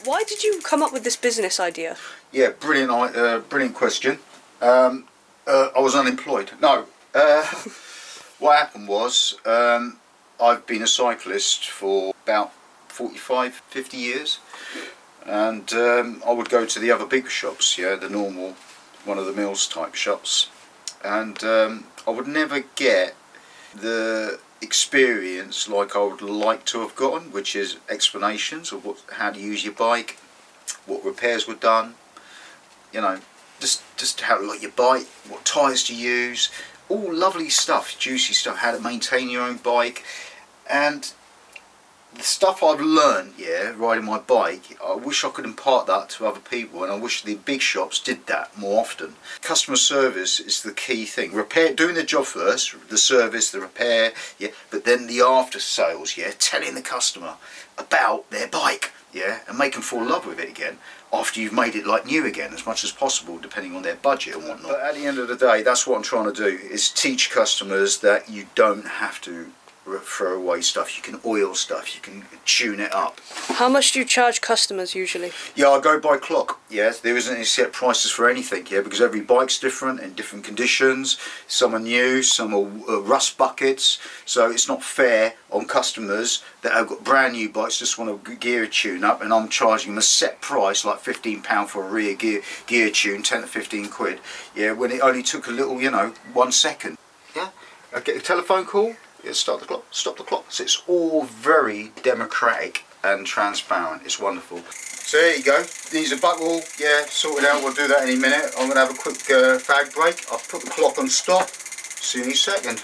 Why did you come up with this business idea? Yeah, brilliant question. I was unemployed. No, what happened was I've been a cyclist for about 45, 50 years, and I would go to the other big shops, yeah, the normal, one of the mills type shops, and I would never get the experience like I would like to have gotten, which is explanations of how to use your bike, what repairs were done, you know, just how to like your bike, what tyres to use, all lovely stuff, juicy stuff, how to maintain your own bike. And the stuff I've learned, yeah, riding my bike, I wish I could impart that to other people, and I wish the big shops did that more often. Customer service is the key thing. Doing the job first, the service, the repair, yeah, but then the after sales, yeah, telling the customer about their bike, yeah, and make them fall in love with it again after you've made it like new again, as much as possible, depending on their budget and whatnot. But at the end of the day, that's what I'm trying to do, is teach customers that you don't have to throw away stuff. You can oil stuff, you can tune it up. How much do you charge customers usually? Yeah, I go by clock. Yeah, there isn't any set prices for anything, yeah, because every bike's different in different conditions. Some are new, some are rust buckets, so it's not fair on customers that have got brand new bikes, just want a gear tune up, and I'm charging them a set price, like £15 for a rear gear tune, 10 to 15 quid, yeah, when it only took a little, 1 second. Yeah, I get a telephone call, yeah, start the clock, stop the clock. So it's all very democratic and transparent. It's wonderful. So there you go. These are buckle, yeah, sorted out. We'll do that in a minute. I'm going to have a quick fag break. I'll put the clock on stop. See you in a second.